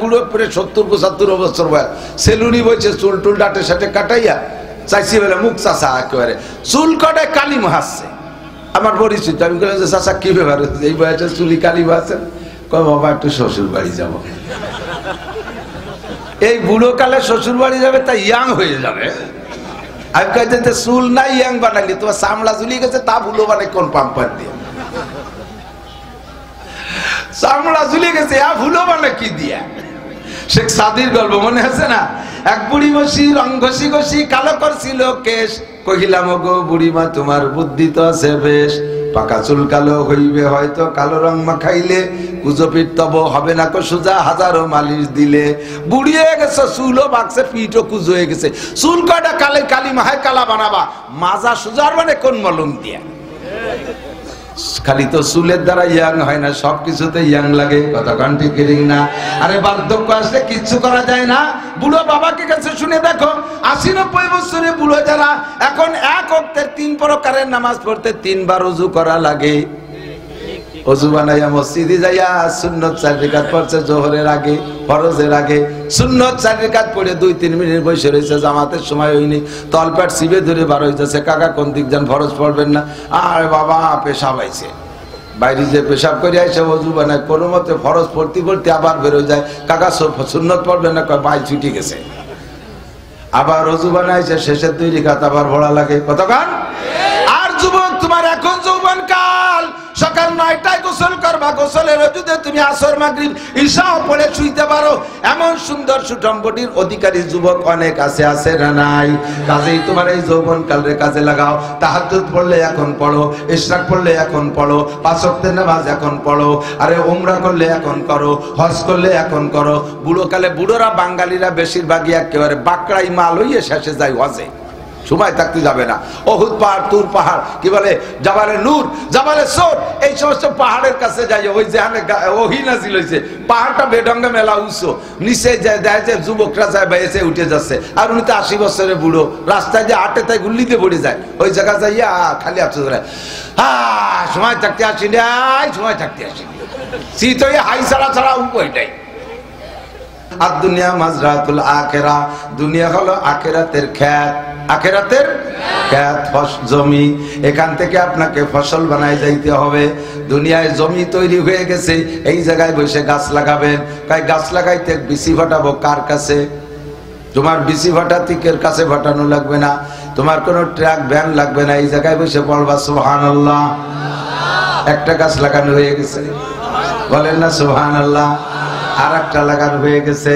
বুড়ো পরে 70-75 বছর বয়স, সেলুনি বইছে, চুল টুল ডাটে সাটে কাটাইয়া চাইছি বলে মুখ চাষা একেবারে চুল কাটায় কালি মাহাচ্ছে। আমার পরিচিত, আমি বললাম যে চাষা কি ব্যাপার, এই বয়সে চুলি কালি মাহাচ্ছেন? কয় বাবা একটু শ্বশুর বাড়ি যাব। এই বুড়ো কালে শ্বশুর বাড়ি যাবে, তা ইয়াং হয়ে যাবে। আমি কাছে চুল নাই ইয়াং বানালি, তোমার চামড়া ঝুলি গেছে, তা বুড়ো বানাই কোন পাম্পার দিয়ে? চামড়া ঝুলে গেছে, ভুলো মানে কি দিয়া? শেখ সাদির গল্প মনে আছে না? এক বুড়ি বসি রং ঘষি ঘষি কালো করছিল কেশ, কহিলাম গো বুড়িমা তোমার বুদ্ধি তো আছে বেশ, পাকা চুল কালো হইবে হয়তো কালো রং মাখাইলে, কুজপিট তব হবে না কো সোজা হাজারো মালিশ দিলে। বুড়ি হয়ে গেছে, চুলও বাঁকছে, পিঠও কুজো হয়ে গেছে, চুল কয়টা কালে কালি মাহায় কালা বানাবা, মাজা সুজার মানে কোন মলম দিয়া? খালি তো চুলের দ্বারা ইয়াং হয় না, সবকিছুতে ইয়াং লাগে। কথা কান ঠিক না? আরে বার্ধক্য আসলে কিচ্ছু করা যায় না। বুড়ো বাবাকে কাছে শুনে দেখো, 80-90 বছরে বুড়ো যারা এখন এক ওয়াক্তের 3 প্রকারের নামাজ পড়তে 3 বার ওযু করা লাগে। ওযু বানাইয়া মসজিদে যাইয়া সুন্নত 4 রাকাত পড়ছে জোহরের আগে, ফরজের আগে। সুন্নত 4 রাকাত পড়ে 2-3 মিনিট বসে রয়েছে, জামাতের সময় হয়নি, তলপেট সিবে ধরে বার হইতেছে, কাকা কোন দিক যান, ফরজ পড়বেন না? আর বাবা পেশাব আইছে, বাইরে যে পেশাব করে আইসে ওযু বানায়, কোনো মতে ফরজ পড়তে পড়তে আবার বেরো যায়, কাকা সুন্নত পড়বেন না? কয় ভাই ছুটি গেছে। আবার ওযু বানাইছে, শেষের 2 রাকাত আবার ভরা লাগে। কতক্ষণ? আর যুবক, তোমার এখন যৌবন কাল, সকাল 9টায় গোসল করবা, গোসলের ওযুতে তুমি আসর মাগরিব ইশাও পড়ে শুইতে পারো, এমন সুন্দর সুঠম বডির অধিকারী যুবক অনেক আছে, আছে না নাই? কাজেই তোমার এই যৌবন কালরে কাজে লাগাও। তাহাজ্জুদ পড়লে এখন পড়ো, ইশরাক পড়লে এখন পড়ো, 5 ওয়াক্তের নামাজ এখন পড়ো, আরে উমরা করলে এখন করো, হজ করলে এখন করো। বুড়ো কালে বুড়োরা বাঙালিরা বেশিরভাগই একেবারে বাকড়াই মাল হইয়ে শেষে যায় হজে, সময় থাকতে যাবে না। অহুদ পাহাড়, তুর পাহাড়, কি বলে জাবালে নূর, জাবালে সোর, এই সমস্ত পাহাড়ের কাছে যাই, ওই যেখানে ওহী নাজিল হইছে, পাহাড়টা বেঢঙ্গে মেলা উঁচু, নিচে যায় দেয় যে যুবকরা যায় বাইরে উঠে যাচ্ছে, আর উনি তো 80 বছরের বুড়ো, রাস্তায় যে হাঁটে তাই গুল্লিতে পড়ে যায়। ওই জায়গা যাইয়া খালি আপনি ধরে সময় থাকতে আসিনি, সময় থাকতে আসিনি, শীত হয়ে হাই ছাড়া ছাড়া উপায়টাই। আর দুনিয়া মাজরাতুল আখিরা, দুনিয়া হলো আখিরাতের ক্ষেত, আখিরাতের ক্ষেত জমি, এখান থেকে আপনাকে ফসল বানায় যাইতে হবে। দুনিয়ায় জমি তৈরি হয়ে গেছে, এই জায়গায় বসে গাছ লাগাবেন। তাই গাছ লাগাইতে বিচি ফাটাবো কার কাছে? তোমার বিচি ফাটাতিকের কাছে ফাটানো লাগবে না, তোমার কোনো ট্রাক ভ্যান লাগবে না, এই জায়গায় বসে পড়বা সুবহানাল্লাহ। একটা গাছ লাগানো হয়ে গেছে, বলেন না সুবহানাল্লাহ। আর একটা লাগানো হয়ে গেছে,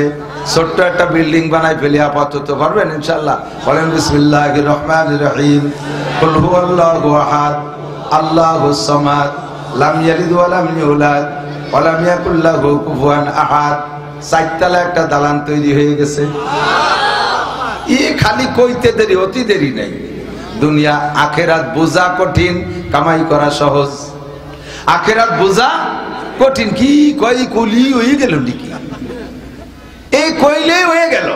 ছোট্ট একটা বিল্ডিং বানাই ফেলি, আপাতত করবেন ইনশাআল্লাহ। বলেন বিসমিল্লাহির রহমানির রহিম, কুল হুয়াল্লাহু আহাদ, আল্লাহুস সামাদ, লাম ইয়ালিদ ওয়া লাম ইউলাদ ওয়া লাম ইয়াকুল লাহু কুফুয়ান আহাদ। 4 তলা একটা দালান তৈরি হয়ে গেছে। খালি কইতে দেরি, অতি দেরি নাই। দুনিয়া আখিরাত বোঝা কঠিন, কামাই করা সহজ। আখিরাত বোঝা কঠিন, কি কই কলি হয়ে গেল নাকি? এই কইলেই হয়ে গেল।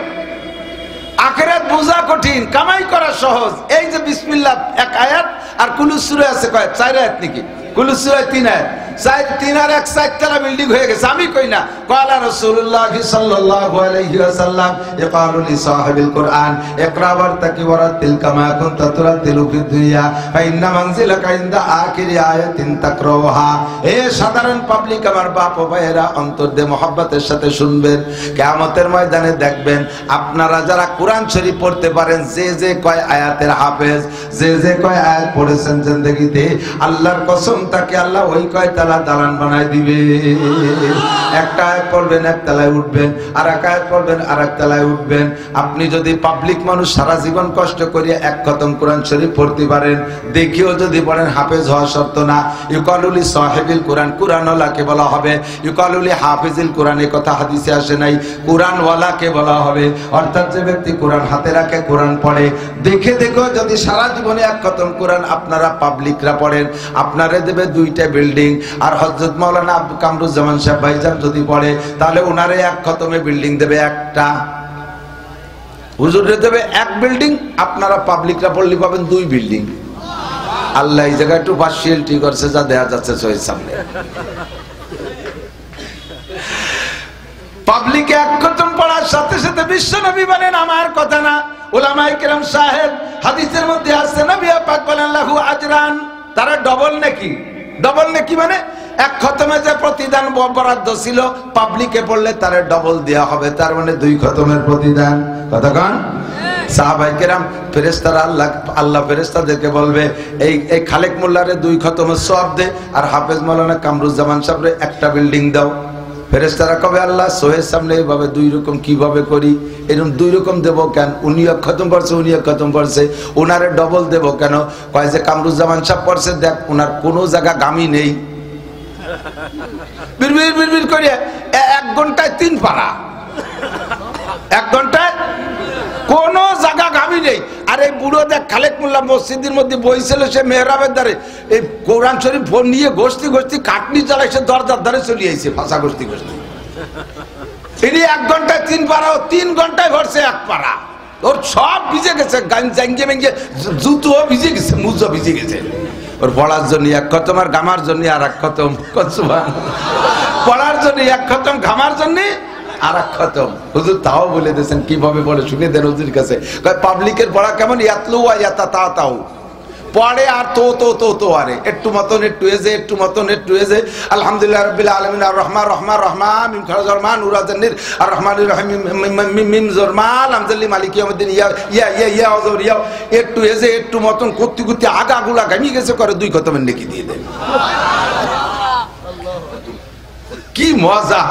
আখিরাত বোঝা কঠিন, কামাই করা সহজ। এই যে বিসমিল্লাহ 1 আয়াত, আর কুলু সূরা আছে কয় 4 আয়াত নাকি? কুলু সূরা 3 আয়াত, 3 আর 1 4 তলা বিল্ডিং হয়ে গেছে। আমি কই না, ক্বালা রাসূলুল্লাহ সাল্লাল্লাহু আলাইহি ওয়াসাল্লাম ইয়াকালু লি সাহিবিল কুরআন ইকরা ওয়ারতাকি ওয়ারাতিল কামা কুনতা তুরাতিলু ফিদ দুনিয়া ফা ইন্না মানজিলাকা ইনদা আখিরি আয়াতিন তাকরাউহা। এ সাধারণ পাবলিক, আমার বাপ ও ভাইয়েরা, অন্তর দিয়ে মহব্বতের সাথে শুনবেন। কিয়ামতের ময়দানে দেখবেন আপনারা যারা কোরআন শরীফ পড়তে পারেন, যে যে কয় আয়াতের হাফেজ, যে যে কয় আয়াত পড়েছেন জিন্দেগিতে, আল্লাহর কসম তাকে আল্লাহ ওই কয় তালা দালান বানায় দিবে। একটা আয়াত পড়বেন 1 তলায় উঠবেন, আর এক আয়াত পড়বেন আর 1 তলায় উঠবেন। আপনি যদি পাবলিক মানুষ সারা জীবন কষ্ট করিয়া 1 খতম কোরআন শরীফ পড়তে পারেন, দেখিও যদি পড়েন, হাফেজ হওয়া শর্ত না। ইউকালুলি সাহিবিল কোরআন, কোরআনওয়ালাকে বলা হবে। ইউকালুলি হাফিজিল কোরআন, এই কথা হাদিসে আসে নাই, কোরআনওয়ালাকে বলা হবে। অর্থাৎ যে ব্যক্তি কোরআন হাতে রাখে, কোরআন পড়ে, দেখে দেখো যদি সারা জীবনে 1 খতম কোরআন আপনারা পাবলিকরা পড়েন, আপনারা দেবে 2টা বিল্ডিং। আর হযরত মাওলানা আব্দুল কামরুজ্জামান সাহেব ভাইজান যদি পড়ে, তাহলে ওনারে 1 খতমে বিল্ডিং দেবে 1টা, হুজুরে দেবে 1 বিল্ডিং, আপনারা পাবলিকরা পড়লে পাবেন 2 বিল্ডিং। আল্লাহ এই জায়গায় একটু পার্সিয়ালিটি করছে, যা দেখা যাচ্ছে চোখের সামনে। পাবলিকে এক খতম পড়ার সাথে সাথে বিশ্ব নবী বলেন আমার কথা না, উলামায়ে কেরাম সাহেব হাদিসের মধ্যে আছে নবী পাক বলেন লাহু আজরান, তারা ডবল নাকি, ডবল নাকি মানে এক খতমে যে প্রতিদান বরাদ্দ ছিল পাবলিকে পড়লে তারে ডবল দেওয়া হবে, তার মানে 2 খতমের প্রতিদান। কতক্ষণ? সাহাবায়ে কেরাম ফেরেশতারা আল্লাহ ফেরেশতাদেরকে বলবে এই খালেক মোল্লারে 2 খতমের সওয়াব দে, আর হাফেজ মাওলানা কামরুজ্জামান সাহেবরে একটা বিল্ডিং দাও। ফেরেশতারা কবে আল্লাহ সোহের সামনে এইভাবে 2 রকম কিভাবে করি, এরকম 2 রকম দেবো কেন? উনি এক খতম পড়ছে, উনি এক খতম পড়ছে, ওনারে ডবল দেবো কেন? কয় যে কামরুজ্জামান সাহেব পড়ছে, দেখ ওনার কোনো জায়গা গামি নেই, বিড়বিড় বিড়বিড় করে 1 ঘন্টায় 3 পারা, 1 ঘন্টায় কোন জায়গা গামি নেই। আর এই বুড়ো দেখ খালেক মোল্লা মসজিদের মধ্যে বইছিল, সে মেহরাবের দ্বারে এই কোরআন শরীফ ফোন নিয়ে গোষ্ঠী গোষ্ঠী কাটনি চালাইছে, দরজার ধারে চলে আইছে ভাষা গোষ্ঠী গোষ্ঠী। ইনি 1 ঘন্টায় 3 পারা, ও 3 ঘন্টায় ভরছে 1 পারা, ওর সব ভিজে গেছে, জাঙ্গে মেঙ্গে জুতো ভিজে গেছে, মুজো ভিজে গেছে। ওর পড়ার জন্য 1 খতম, আর গামার জন্য আর 1 খতম। পড়ার জন্য 1 খতম, ঘামার জন্য আর 1 খতম। হুজুর তাও বলে দিয়েছেন কিভাবে পড়ে, শুনে দেন হুজুর কাছে। পাবলিকের পড়া কেমন? ইয়াতলু ওয়া ইয়াতাতাউ, পড়ে আর তো আরে একটু মতন একটু এজে, একটু মতন একটু এজে। আলহামদুলিল্লাহ রাব্বিল আলামিন আর রহমান রহমান রহমান মিম খারজারমান উরাজান্নির আর রহমানির রহিম মিম জরমাল আমজাল্লি মালিকি ইয়াউমিদ্দিন ইয়া ইয়া ইয়া ইয়া ওয়াজুর ইয়া, একটু এজে একটু মতন করতে করতে আগাগুলা গামি গেছে, করে 2 খতমের নেকি দিয়ে দেন। কি মজা!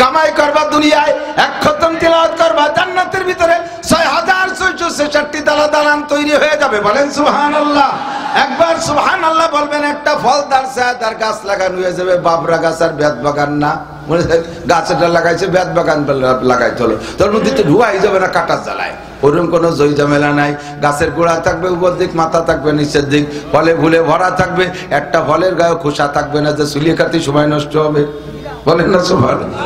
কামাই করবা দুনিয়ায়, 1 খতম তিলাওয়াত করবা, জান্নাতের ভিতরে 6666 তালা দালান তৈরি হয়ে যাবে। বলেন সুবহানাল্লাহ। একবার সুবহানাল্লাহ বলবেন, একটা ফলদার ছায়াদার গাছ লাগানো হয়ে যাবে। বাবরা গাছ আর বেত বাগান না, মনে গাছটা লাগাইছে, বেত বাগান লাগাইতে হলো, তোর মধ্যে তো ধোয়া হয়ে যাবে না কাটার জ্বালায়। ওরকম কোনো জয় ঝামেলা নাই। গাছের গোড়া থাকবে উপর দিক, মাথা থাকবে নিচের দিক, ফলে ফুলে ভরা থাকবে, একটা ফলের গায়ে খোসা থাকবে না যে চুলিয়ে খাতে সময় নষ্ট হবে। বলেন না সুবহানাল্লাহ।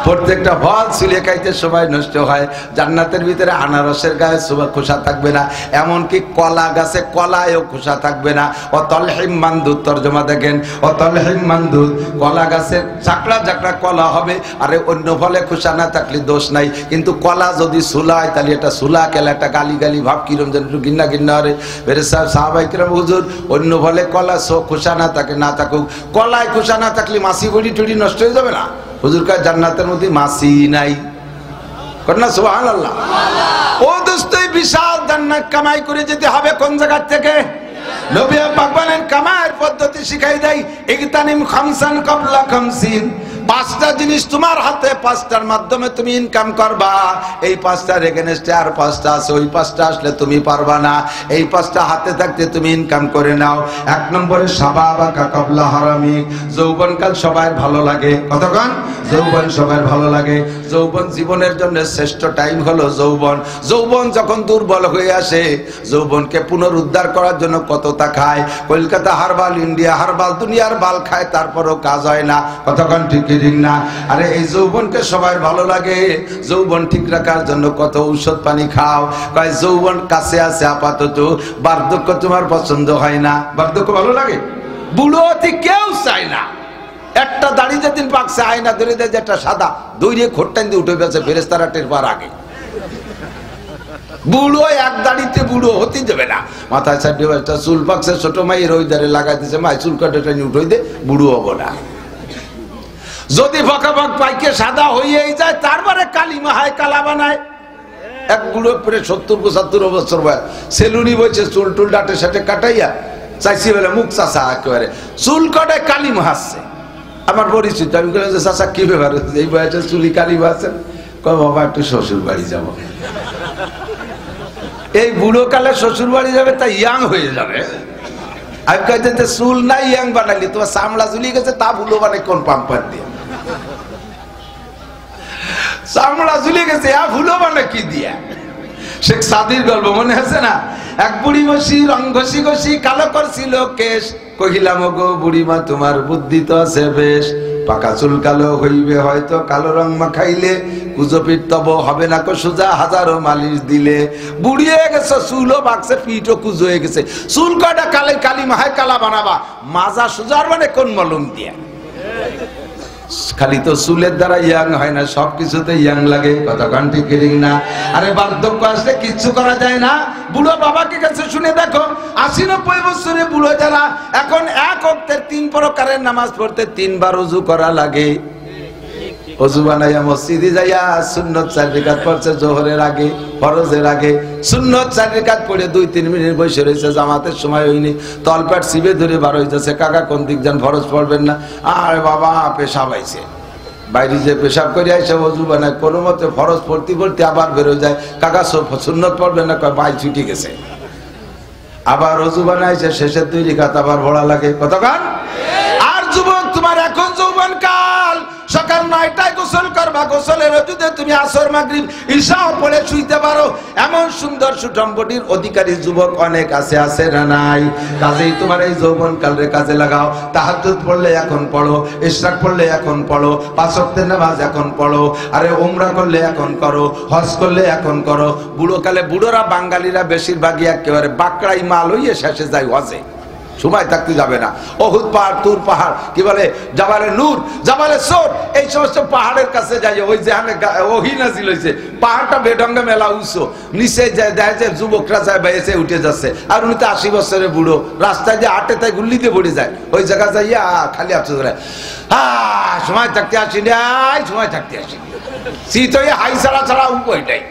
প্রত্যেকটা ফল চুলিয়ে খাইতে সময় নষ্ট হয়। জান্নাতের ভিতরে আনারসের গায়ে খোসা থাকবে না, এমনকি কলা গাছে কলায়ও খোসা থাকবে না। অতলহিম মানদুদ, তরজমা দেখেন, অতলহিম মানদুদ, কলা গাছের চাকড়া চাকড়া কলা হবে, আর অন্য ফলে খোসা না থাকলে দোষ নাই। কিন্তু কলা যদি সুলা হয় তাহলে এটা সুলা কেলা, একটা গালি গালি ভাব, কিরম যেন একটু গিন্না গিন্না হরে। বেরে সাহাবায়ে কেরাম হুজুর অন্য ফলে কলা খোসা না থাকে, না থাকুক, কলায় খোসা না থাকলে মাছি বড়ি টুড়ি নষ্ট হয়ে যাবে না। হুজুর কাছে জান্নাতের মধ্যে মাছি নাই। কন্যা সুবহানাল্লাহ। ও দোস্ত, বিশাল জান্নাত কামাই করে যেতে হবে কোন জায়গা থেকে? নবী পাক বলেন কামাইয়ের পদ্ধতি শিখাই দেয়, ইগতানিম খামসান ক্বাবলা খামসিন, 5টা জিনিস তোমার হাতে, 5টার মাধ্যমে তুমি ইনকাম করবা। এই 5টার এগেনস্টে আর 5টা আছে, ওই 5টা আসলে তুমি পারবা না। এই 5টা হাতে থাকতে তুমি ইনকাম করে নাও। 1 নম্বরে শাবাবাকা ক্বাবলা হারামিক, যৌবনকাল সবার ভালো লাগে। কতক্ষণ? যৌবন সবার ভালো লাগে। যৌবন জীবনের জন্য শ্রেষ্ঠ টাইম হলো যৌবন। যৌবন যখন দুর্বল হয়ে আসে, যৌবনকে পুনরুদ্ধার করার জন্য কতটা খায়। কলকাতা হারবাল, ইন্ডিয়া হারবাল, দুনিয়ার বাল খায়, তারপরও কাজ হয় না। কতক্ষণ? ঠিক না? আরে এই যৌবনকে সবাই ভালো লাগে। যৌবন ঠিক রাখার জন্য কত ঔষধ পানি খাও। কয় যৌবন কাছে আছে আপাতত, বার্ধক্য তোমার পছন্দ হয় না। বার্ধক্য ভালো লাগে? বুড়ো অতি কেউ চায় না। একটা দাড়ি যেদিন পাকছে, আয়না ধরে দেয় যেটা সাদা, দৌড়ে খোট্টান দিয়ে উঠে গেছে ফেরেশতারা টের পাওয়ার আগে। বুড়ো এক দাড়িতে বুড়ো হতে দেবে না। মাথায় সাইডে একটা চুল পাকছে, ছোট মাইয়ের ওই ধারে লাগাই দিচ্ছে, মাই চুল কাটে উঠে দে, বুড়ো হবো না। যদি ফাঁকাফাঁক পাইকে সাদা হয়েই যায়, তারপরে কালিমা হয়, কালা বানায়। এক বুড়ো প্রায় 70-75 বছর বয়স, সেলুনি বইছে, চুল টুল ডাটে সাথে কাটাইয়া চাইছি বলে মুখ চাষা একেবারে চুল কাটায় কালিমা হাসছে। আমার পরিচিত, আমি বললাম যে চাষা কি ব্যাপার, এই বয়সে চুলি কালিমা হাসছেন? কয় বাবা একটু শ্বশুর বাড়ি যাবো। এই বুড়ো কালে শ্বশুর বাড়ি যাবে, তা ইয়াং হয়ে যাবে। আমি কাছে চুল নাই ইয়াং বানাইলি, তোমার চামড়া ঝুলি গেছে, তা বুলো বানাই কোন পাম্পার দিয়ে? চামড়া ঝুলে গেছে, ভুলো বানা কি দিয়া? শেখ সাদির গল্প মনে আছে না? এক বুড়ি বসি রং ঘষি ঘষি কালো করছিল কেশ, কহিলাম গো বুড়িমা তোমার বুদ্ধি তো আছে বেশ, পাকা চুল কালো হইবে হয়তো কালো রং মাখাইলে, কুজো পিঠ তব হবে না কো সোজা হাজারো মালিশ দিলে। বুড়িয়ে গেছে, চুলও বাকছে, পিঠও কুজো হয়ে গেছে, চুল কয়টা কালে কালি মাহায় কালা বানাবা, মাজা সোজার মানে কোন মলম দিয়া? খালি তো চুলের দ্বারা ইয়াং হয় না, সবকিছুতে ইয়াং লাগে, কতক্ষণ ঠিক না? আরে বার্ধক্য আসলে কিচ্ছু করা যায় না। বুড়ো বাবাকে কাছে শুনে দেখো, 80-90 বছরে বুড়ো যারা এখন এক ওয়াক্তের 3 প্রকারের নামাজ পড়তে 3 বার ওযু করা লাগে। ওযু বানাইয়া মসজিদে যাইয়া সুন্নত 4 রাকাত পড়ছে জোহরের আগে, ফরজের আগে। সুন্নত 4 রাকাত পড়ে 2-3 মিনিট বসে রয়েছে, জামাতের সময় হয়নি, তলপেট সিবে ধরে বার হইতেছে, কাকা কোন দিক যান, ফরজ পড়বেন না? আরে বাবা পেশাব আইছে, বাইরে যে পেশাব করে আইসে ওযু বানায়, কোনো মতে ফরজ পড়তে পড়তে আবার বেরো যায়, কাকা সুন্নত পড়বেন না? কয় ভাই ছুটি গেছে। আবার ওযু বানাইছে, শেষের 2 রাকাত আবার পড়া লাগে, কতক্ষণ? আর যুবক, তোমার এখন যৌবন কাল, সকাল 9টায় গোসল করবা, গোসলের অজুতে তুমি আসর মাগরিব ইশাও পড়ে শুইতে পারো, এমন সুন্দর সুঠাম বডির অধিকারী যুবক অনেক আছে, আছে না নাই? কাজেই তোমার এই যৌবন কালরে কাজে লাগাও। তাহাজ্জুদ পড়লে এখন পড়ো, ইশরাক পড়লে এখন পড়ো, 5 ওয়াক্তের নামাজ এখন পড়ো, আরে উমরা করলে এখন করো, হজ করলে এখন করো। বুড়ো কালে বুড়োরা, বাঙালিরা বেশিরভাগই একেবারে বাকড়াই মাল হইয়ে শেষে যায় হজে, সময় থাকতে যাবে না। অহুদ পাহাড়, তুর পাহাড়, কি বলে জাবালে নূর, জাবালে সোর, এই সমস্ত পাহাড়ের কাছে যাই, ওই যে ওহী নাজিল হইছে, পাহাড়টা বেঢঙ্গে মেলা উঁচু, নিচে যায় দেখা যায় যুবকরা যায় বাইসে উঠে যাচ্ছে, আর উনি তো 80 বছরের বুড়ো, রাস্তায় যে হাঁটে তাই গুল্লিতে পড়ে যায়, ওই জায়গা যাইয়া খালি আপসে ধরে, সময় থাকতে আসিনি, সময় থাকতে আসিনি, শীত হয়ে হাই ছাড়া ছাড়া উপায়টাই।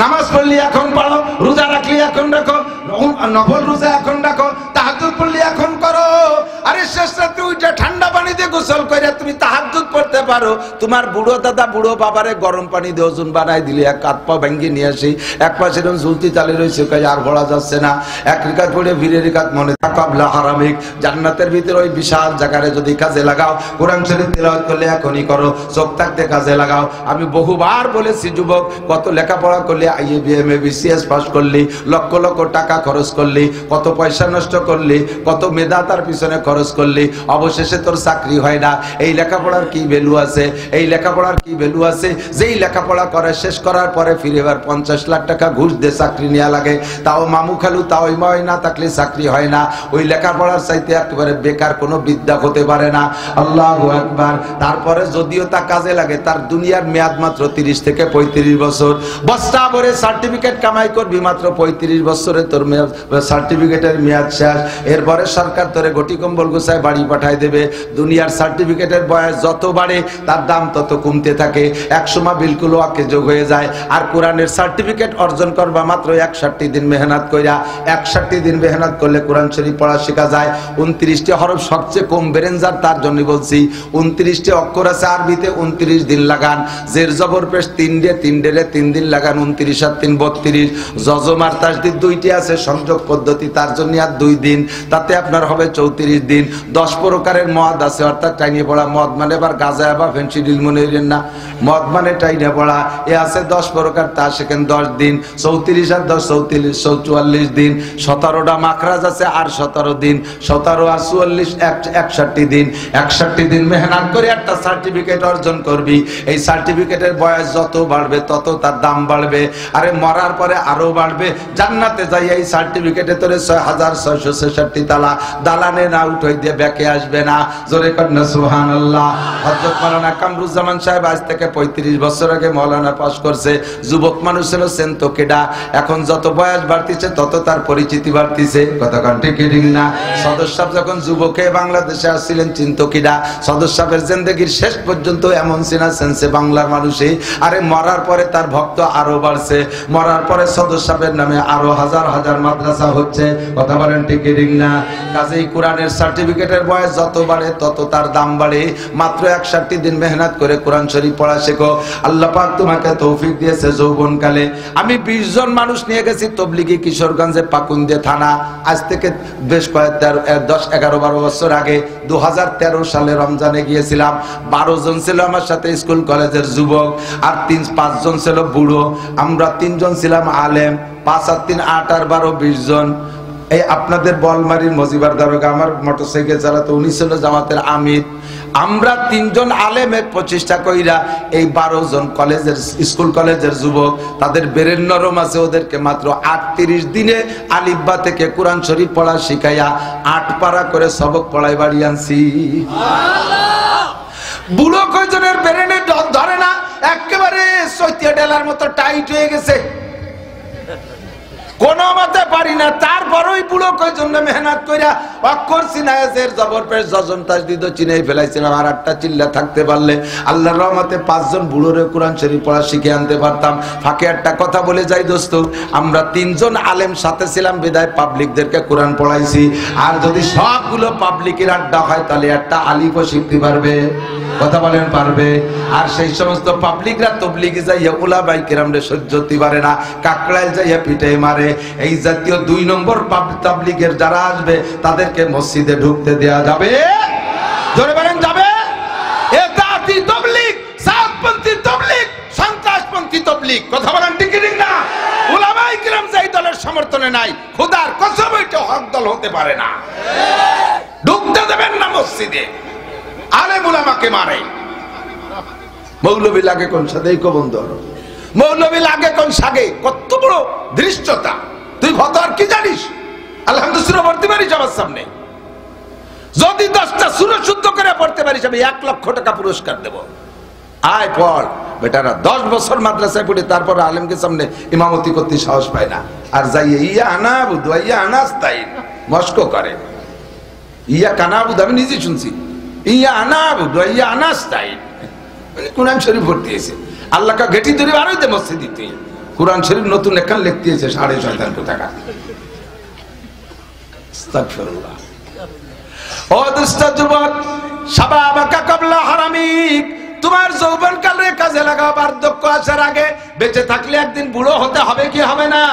নামাজ পড়লি এখন পড়ো, রোজা রাখলি এখন রাখো, নফল রোজা এখন রাখো, তাহাজ্জুদ পড়লি এখন করো। আরে শেষ রাতে উঠে ঠান্ডা পানি দিয়ে গোসল করে তুমি তাহাজ্জুদ পড়তে পারো। তোমার বুড়ো দাদা বুড়ো বাবারে গরম পানি দিয়ে ওজন বানাই দিলে, এক হাত পা ভেঙে নিয়ে আসি, এক পাশে এরকম ঝুলতি চালে রয়েছে, আর ভরা যাচ্ছে না, 1 রাকাত পড়ে 2 রাকাত মনে কাবলা হারামিক, জান্নাতের ভিতরে ওই বিশাল জায়গায় যদি কাজে লাগাও, কোরআন শরীফ তিলাওয়াত করলে এখনই করো, চোখ থাকতে কাজে লাগাও। আমি বহুবার বলেছি যুবক, কত লেখাপড়া করলে, IABM BCS পাস করলি, লক্ষ লক্ষ টাকা খরচ করলি, কত পয়সা নষ্ট করলি, কত মেধা তার পিছনে খরচ করলি, অবশেষে তোর চাকরি হয় না। এই লেখাপড়ার কি ভ্যালু আছে? এই লেখাপড়ার কি ভ্যালু আছে? যেই লেখাপড়া করে শেষ করার পরে ফিরে এবার 50 লাখ টাকা ঘুষ দিয়ে চাকরি নেওয়া লাগে, তাও মামু খালু তাও হয় না, থাকলে চাকরি হয় না। ওই লেখাপড়ার চাইতে একেবারে বেকার কোনো বিদ্যা হতে পারে না। আল্লাহু আকবার। তারপরে যদিও তা কাজে লাগে, তার দুনিয়ার মেয়াদ মাত্র 30 থেকে 35 বছর। বস্তা ভরে সার্টিফিকেট কামাই করবি, মাত্র 35 বছরে তোর সার্টিফিকেটের মেয়াদ শেষ। এরপরে সরকার তোরে গটি কম্বল গোছায় বাড়ি পাঠায় দেবে। দুনিয়ার সার্টিফিকেটের বয়স যত বাড়ে তার দাম তত কমতে থাকে, একসময় বিলকুল ওয়াকে যোগ হয়ে যায়। আর কোরআনের সার্টিফিকেট অর্জন করবা মাত্র 61 দিন মেহনত কইরা। 61 দিন মেহনত করলে কোরআন শরীফ পড়া শেখা যায়। 29টি হরফ সবচেয়ে কম বেরেঞ্জার, তার জন্য বলছি 29টি অক্ষর আছে আরবিতে, 29 দিন লাগান। জের জবর পেশ 3 ডে 3 দিন লাগান, 29 আর 3 32। জজম আর তাসদীদ 2টি আছে সংযোগ পদ্ধতি, তার জন্য আর 2 দিন, তাতে আপনার হবে 34 দিন। 10 প্রকারের মদ আছে, অর্থাৎ টাইনে পড়া। মদ মানে এবার গাঁজা বা ফেন্সিডিল মনে হইলেন না, মদ মানে টাইনে পড়া। এ আছে 10 প্রকার, তা সেখান 10 দিন। 34 আর 10 44, 44 দিন। 17টা মাখরাজ আছে আর 17 দিন। 17 আর 44 61 দিন। 61 দিন মেহনত করে একটা সার্টিফিকেট অর্জন করবি। এই সার্টিফিকেটের বয়স যত বাড়বে তত তার দাম বাড়বে। আরে মরার পরে আরো বাড়বে। জান্নাতে যাই এই সার্টিফিকেটে তোরে 6666 তালা দালানে না উঠাই দিয়ে ব্যাকে আসবে না। জোরে কন্যা সুবহানাল্লাহ। হযরত মাওলানা কামরুজ্জামান সাহেব আজ থেকে 35 বছর আগে মাওলানা পাস করছে। যুবক মানুষ ছিল, সেন্তো কেডা। এখন যত বয়স বাড়তিছে তত তার পরিচিতি বাড়তিছে, কথা ঠিক না? সদর সাহেব যখন যুবকে বাংলাদেশে আসছিলেন, চিন্তো কিডা? সদর সাহেবের জিন্দেগির শেষ পর্যন্ত এমন সিনা সেন্সে বাংলার মানুষই। আরে মরার পরে তার ভক্ত আরো বাড়ছে। মরার পরে সদর সাহেবের নামে আরো হাজার হাজার মাদ্রাসা হচ্ছে, কথা বলেন ঠিক না? কাজেই কোরআনের সার্টিফিকেটের বয়স যত বাড়ে তত তার দাম বাড়ে। মাত্র 61 দিন মেহনত করে কোরআন শরীফ পড়া শেখো। আল্লাহ পাক তোমাকে তৌফিক দিয়েছে যৌবনকালে। আমি 20 জন মানুষ নিয়ে গেছি তবলিগি কিশোরগঞ্জে পাকুন্দে থানা, আজ থেকে বেশ 10 11 12 বছর আগে 2013 সালে রমজানে গিয়েছিলাম। 12 জন ছিল আমার সাথে স্কুল কলেজের যুবক, আর 3-5 জন ছিল বুড়ো। আমরা 3 জন ছিলাম আলেম। 5 আর 3 8 আর 12 20 জন। এই আপনাদের বলমারির মজিবার দারোগা আমার মোটরসাইকেল চালাতো, উনি ছিল জামাতের আমির। আমরা 3 জন আলেমের প্রচেষ্টা কইরা এই 12 জন কলেজের স্কুল কলেজের যুবক তাদের বেরেন নরম আছে, ওদেরকে মাত্র 38 দিনে আলিফ বা থেকে কোরআন শরীফ পড়া শিখাইয়া 8 পারা করে সবক পড়াই বাড়ি আনছি। বুড়ো কয়জনের বেরেনে ধরে না, একেবারে সৈতিয়া ডেলার মতো টাইট হয়ে গেছে, কোনো মতে পারি না। তারপরই বুড়ো কয়জন মেহনত কইরা অক্ষর সিনায়ের জবর পেশ যজন তাসদিদ চিনাই ফেলাইছিলাম। আর 8টা চিল্লা থাকতে পারলে আল্লাহর রহমতে 5 জন বুড়োরে কোরআন শরীফ পড়া শিখে আনতে পারতাম। ফাঁকে একটা কথা বলে যাই দোস্ত, আমরা 3 জন আলেম সাথে ছিলাম বিদায় পাবলিকদেরকে কোরআন পড়াইছি। আর যদি সবগুলো পাবলিকের আড্ডা হয় তাহলে একটা আলিফও শিখতে পারবে, কথা বলেন পারবে। আর সেই সমস্ত পাবলিকরা তবলিগে যাইয়া উলামায়ে কেরামরে সহ্য করতে পারে না, কাকড়ায় যাইয়া পিঠে মারে। এই জাতীয় 2 নম্বর তাবলিগের যারা আসবে তাদেরকে মসজিদে ঢুকতে দেয়া যাবে? জোরে বলেন যাবে? এতাতি তাবলিগ, সাতপন্থী তাবলিগ, সন্ত্রাসপন্থী তাবলিগ, কথা বলেন ঠিক কি না? উলামায়ে কেরাম যেই দলের সমর্থনে নাই, খোদার কসম এটা হক দল হতে পারে না। ঢুকতে দেবেন না মসজিদে, আলেম উলামাকে মারে। মৌলবী লাগে কোন সাথে বন্ধু, মৌলবী লাগে কোন সাগে, কত বড় দৃষ্টতা। তুই ফতোয়া কি জানিস? আলহামদুলিল্লাহ পড়তে পারিস আমার সামনে, যদি 10টা সূরা শুদ্ধ করে পড়তে পারিস আমি 1 লক্ষ টাকা পুরস্কার দেব। আয় পড় বেটারা। 10 বছর মাদ্রাসায় পড়ে তারপর আলেমকে সামনে ইমামতি করতে সাহস পায় না। আর যাইয়ে ইয়া আনাবুদু ইয়া আনাস্তাইন মস্কো করে। ইয়া কানাবুদু আমি নিজে শুনছি, ইয়া আনাবুদু ইয়া আনাস্তাইন মানে কোরআন শরীফ পড়তে এসে আল্লাহ কা গেটি ধরে আর হইতে মসজিদ দিতে কোরআন শরীফ নতুন একখান লিখতে এসে 6.5 টাকা। আস্তাগফিরুল্লাহ। ও দুষ্ট যুবক, শাবাবাকা ক্বাবলা হারামিক, তোমার যৌবনকালে কাজে লাগাও। বার্ধক্য আসার আগে বেঁচে থাকলে একদিন বুড়ো হতে হবে কি হবে না?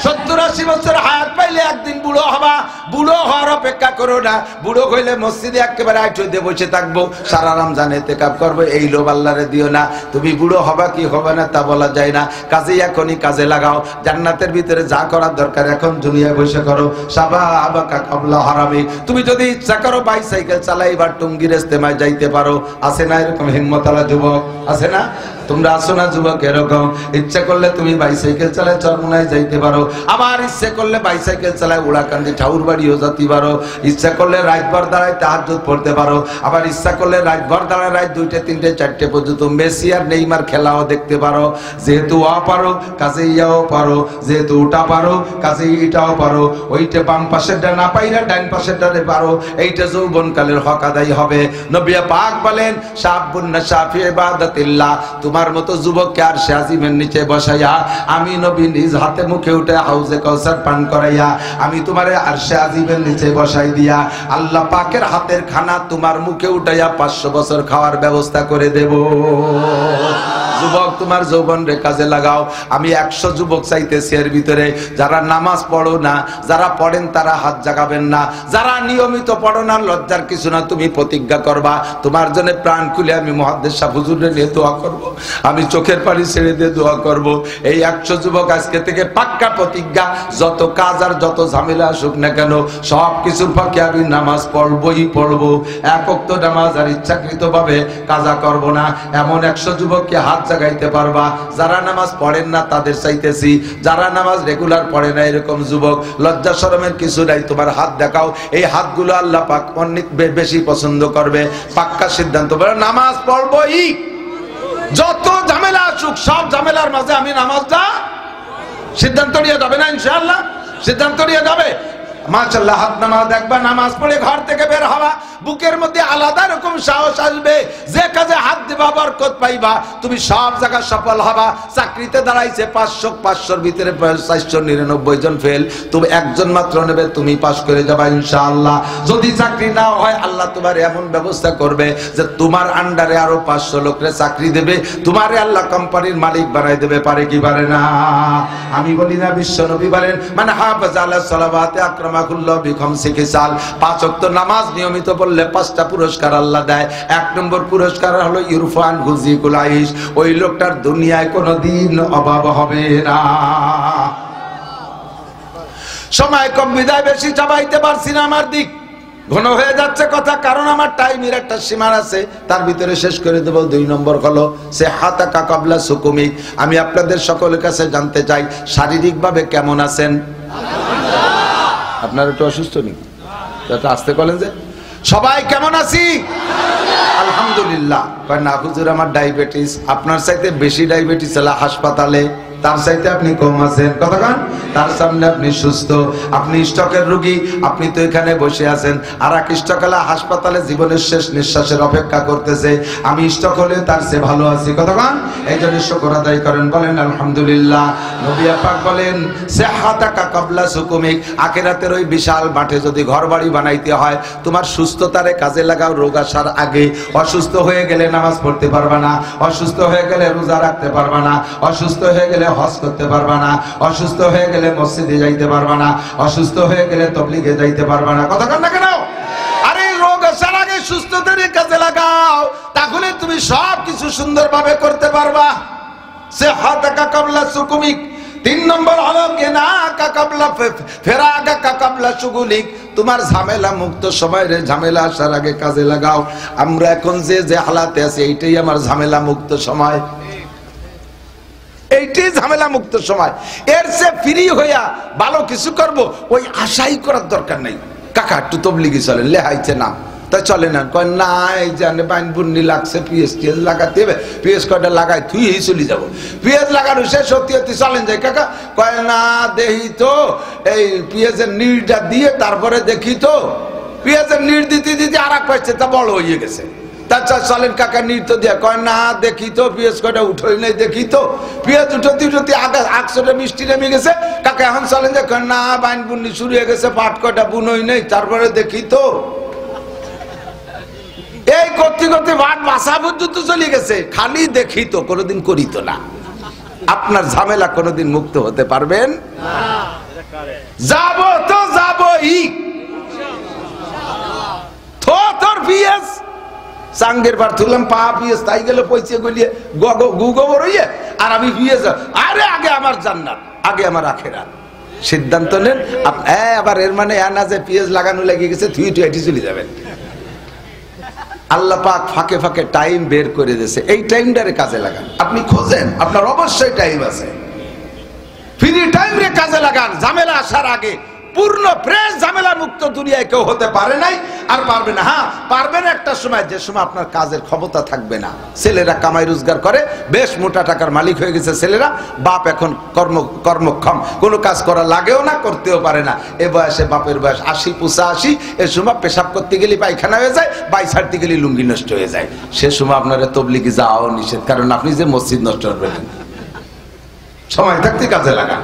70-80 বছর হায়াত পাইলে একদিন বুড়ো হবা। বুড়ো হওয়ার অপেক্ষা করো না। বুড়ো হইলে মসজিদে একেবারে আইঠে দিয়ে বসে থাকবো, সারা রমজান ইতিকাফ করবো, এই লোভ আল্লাহরে দিও না। তুমি বুড়ো হবা কি হবে না তা বলা যায় না। কাজেই এখনই কাজে লাগাও। জান্নাতের ভিতরে যা করার দরকার এখন দুনিয়ায় বসে করো। শাবাবাকা ক্বাবলা হারামিক। তুমি যদি ইচ্ছা করো বাইসাইকেল চালাই বা টুঙ্গির ইস্তেমায় যাইতে পারো। আছে না এরকম হিম্মতওয়ালা যুবক? আছে না? তোমরা আসো না যুবক এরকম? ইচ্ছা করলে তুমি বাইসাইকেল চালায় চরমোনায় যাইতে পারো, আবার ইচ্ছা করলে বাইসাইকেল চালায় উড়াকান্দি ঠাউর বাড়িও যেতে পারো। ইচ্ছা করলে রাতভর দাঁড়ায় তাহাজ্জুদ পড়তে পারো, আবার ইচ্ছা করলে রাতভর দাঁড়ায় রাত 2টে 3টে 4টে পর্যন্ত মেসি আর নেইমার খেলাও দেখতে পারো। যেহেতু পারো কাজে ইয়াও পারো, যেহেতু ওটা পারো কাজে এটাও পারো। ওইটা বাম পাশেরটা না পাইরা ডান পাশেরটারে পারো। এইটা যৌবনকালের হক আদায় হবে। নবী পাক বলেন শাবুন নাশা ফি ইবাদাতিল্লাহ, তোমার মতো যুবককে আর আজিমের নিচে বসাইয়া আমি নবী নিজ হাতে মুখে উঠে হাউজে কাউসার পান করাইয়া আমি তোমারে আরশে আজিমের নিচে বসাই দিয়া আল্লাহ পাকের হাতের খানা তোমার মুখে উঠাইয়া 500 বছর খাওয়ার ব্যবস্থা করে দেব। যুবক তোমার যৌবন রে কাজে লাগাও। আমি 100 যুবক চাইতেছি এর ভিতরে যারা নামাজ পড়ো না, যারা পড়েন তারা হাত জাগাবেন না, যারা নিয়মিত পড়ো না লজ্জার কিছু না, তুমি প্রতিজ্ঞা করবা তোমার জন্য প্রাণ খুলে আমি মুহাদ্দিস সাহেব হুজুরে নিয়ে দোয়া করব, আমি চোখের পানি ছেড়ে দিয়ে দোয়া করব। এই 100 যুবক আজকে থেকে পাক্কা প্রতিজ্ঞা, যত কাজ আর যত ঝামেলা আসুক না কেন সব কিছুর ফাঁকে আমি নামাজ পড়বই পড়বো। এক ওয়াক্ত নামাজ আর ইচ্ছাকৃত ভাবে কাজা করব না। এমন 100 যুবককে হাত জাগাইতে পারবা যারা নামাজ পড়েন না তাদের চাইতেছি, যারা নামাজ রেগুলার পড়ে না এরকম যুবক লজ্জা শরমের কিছু নাই, তোমার হাত দেখাও। এই হাতগুলো আল্লাহ পাক অনেক বেশি পছন্দ করবে। পাক্কা সিদ্ধান্ত বলে নামাজ পড়বই, যত ঝামেলা আসুক সব ঝামেলার মাঝে আমি নামাজটা সিদ্ধান্ত নিয়ে যাবে না ইনশাআল্লাহ, সিদ্ধান্ত নিয়ে যাবে। মাশাআল্লাহ হাত নামাজ দেখবা, নামাজ পড়ে ঘর থেকে বের হওয়া বুকের মধ্যে আলাদা রকম সাহস আসবে। যে কাজে হাত দিবা বরকত পাইবা, তুমি সব জায়গায় সফল হবা। চাকরিতে দাঁড়াইছে 500-500-র ভিতরে 499 জন ফেল, তুমি একজন মাত্র নেবে, তুমি পাস করে যাবা ইনশাআল্লাহ। যদি চাকরি না হয় আল্লাহ তোমার এমন ব্যবস্থা করবে যে তোমার আন্ডারে আরো 500 লোকরে চাকরি দেবে, তোমারে আল্লাহ কোম্পানির মালিক বানাই দেবে। পারে কি পারে না? আমি বলি না, বিশ্ব নবী বলেন মান হাফাজা আলা সালাওয়াতি আকরামাকুল্লাহ বিখামসি খিসাল, 5 ওয়াক্ত নামাজ নিয়মিত পড়লে 5টা পুরস্কার আল্লাহ দেয়। 1 নম্বর পুরস্কার হলো ইরফান গুজিকুল আইশ, ওই লোকটার দুনিয়ায় কোনোদিন অভাব হবে না। সময় কম বিদায় বেশি চাবাইতে পারছি না আমার দিক, ঘন হয়ে যাচ্ছে কথা, কারণ আমার টাইমের একটা সীমা আছে, তার ভিতরে শেষ করে দেব। 2 নম্বর হলো সে হাতাকা কাবলা সুকুমিক। আমি আপনাদের সকলের কাছে জানতে চাই শারীরিকভাবে কেমন আছেন? আপনারা একটু অসুস্থ নি, আসতে বলেন যে সবাই কেমন আছি? আলহামদুলিল্লাহ। কয় না হুজুর আমার ডায়াবেটিস। আপনার চাইতে বেশি ডায়াবেটিস হলো হাসপাতালে, তার চাইতে আপনি কম আছেন। কতক্ষণ তার সামনে আপনি সুস্থ, আপনি স্ট্রোকের রোগী, আপনি তো এখানে বসে আছেন। আর এক স্ট্রোকলা হাসপাতালে জীবনের শেষ নিঃশ্বাসের অপেক্ষা করতেছে, আমি স্ট্রোক হলে তার চেয়ে ভালো আছি। কতক্ষণ এই জন্য শুকর আদায় করেন, বলেন আলহামদুলিল্লাহ। নবী পাক বলেন সিহহাতাকা ক্বাবলা সুকুমিক। আখিরাতের ওই বিশাল মাঠে যদি ঘর বাড়ি বানাইতে হয়, তোমার সুস্থতারে কাজে লাগাও রোগ আসার আগে। অসুস্থ হয়ে গেলে নামাজ পড়তে পারবা না, অসুস্থ হয়ে গেলে রোজা রাখতে পারবা না, অসুস্থ হয়ে গেলে হজ করতে পারবা না, অসুস্থ হয়ে গেলে মসজিদে যাইতে পারবা না, অসুস্থ হয়ে গেলে তাবলীগে যাইতে পারবা না। কথা কন না কেন? আরে রোগ আসার আগে সুস্থতারে কাজে লাগাও, তাহলে তুমি সব কিছু সুন্দরভাবে করতে পারবা। সিহহাতাকা ক্বাবলা সুকুমিক। 3 নম্বর হলো গিনাকা ক্বাবলা ফিরাগাকা ক্বাবলা শুগুলিক। তোমার ঝামেলা মুক্ত সময়ের ঝামেলা আসার আগে কাজে লাগাও। আমরা এখন যে হালাতে আছি এইটাই আমার ঝামেলা মুক্ত সময়, এইটাই ঝামেলা মুক্ত সময়। এর সে ফ্রি হইয়া ভালো কিছু করব ওই আশাই করার দরকার নাই। কাকা একটু তাবলীগে চলেন, লেহাইছে না তাই চলে না। কয় না এই জানে বাইন বুন্নি লাগছে, পিএস টিএস লাগাতে হবে, পিএস কয়টা লাগাই তুই এই চলে যাবো। পিএস লাগানো শেষ সত্যি সত্যি চলেন যাই। কাকা কয় না দেখি তো এই পিএসের নিড়টা দিয়ে তারপরে দেখি তো। পিএসের নিড় দিতে দিতে আর এক পাইছে, তা বড় হয়ে গেছে। তাছাড়া চলেন কাকা নির্ত দিয়া। কয় না দেখি তো পিএস কয়টা উঠোই নাই, দেখি তো। পিএস উঠতে উঠতে আগে আকশোটা মিষ্টি নেমে গেছে। কাকা এখন চলেন যে কয় না বাইন বুন্নি শুরু হয়ে গেছে, পাট কয়টা বুনই নেই, তারপরে দেখি তো। এই করতে করতে ভাট বাসা পর্যন্ত চলে গেছে, খালি দেখি তো, কোনোদিন করি তো না। আপনার ঝামেলা কোনোদিন মুক্ত হতে পারবেন না। যাবো তো যাবোই। তোর পিএস সাঙ্গের বার তুললাম পা পিএস তাই গেল পয়সা গলিয়ে গোবর হইয়ে, আর আমি পিএস। আরে আগে আমার জান্নাত, আগে আমার আখিরাত। সিদ্ধান্ত নেন। আবার এর মানে না যে পিএস লাগানো লেগে গেছে তুই এটি চলে যাবেন। আল্লাহ পাক ফাঁকে ফাঁকে টাইম বের করে দিয়েছে, এই টাইমটারে কাজে লাগান। আপনি খোঁজেন, আপনার অবশ্যই টাইম আছে, ফ্রি টাইম রে কাজে লাগান। ঝামেলা আসার আগে পূর্ণ ফ্রেশ ঝামেলা মুক্ত দুনিয়ায় কেউ হতে পারে নাই, আর পারবে না। হ্যাঁ পারবেন একটা সময়, যে সময় আপনার কাজের ক্ষমতা থাকবে না। ছেলেরা কামাই রোজগার করে, বেশ মোটা টাকার মালিক হয়ে গেছে ছেলেরা। বাপ এখন কর্মক্ষম, কোনো কাজ করা লাগেও না, করতেও পারে না। এ বয়সে বাপের বয়স 80-85, এ সময় পেশাব করতে গেলে পায়খানা হয়ে যায়, বাই ছাড়তে গেলে লুঙ্গি নষ্ট হয়ে যায়। সে সময় আপনারা তাবলীগে যাওয়াও নিষেধ, কারণ আপনি যে মসজিদ নষ্ট করবেন। সময় থাকতে কাজে লাগান।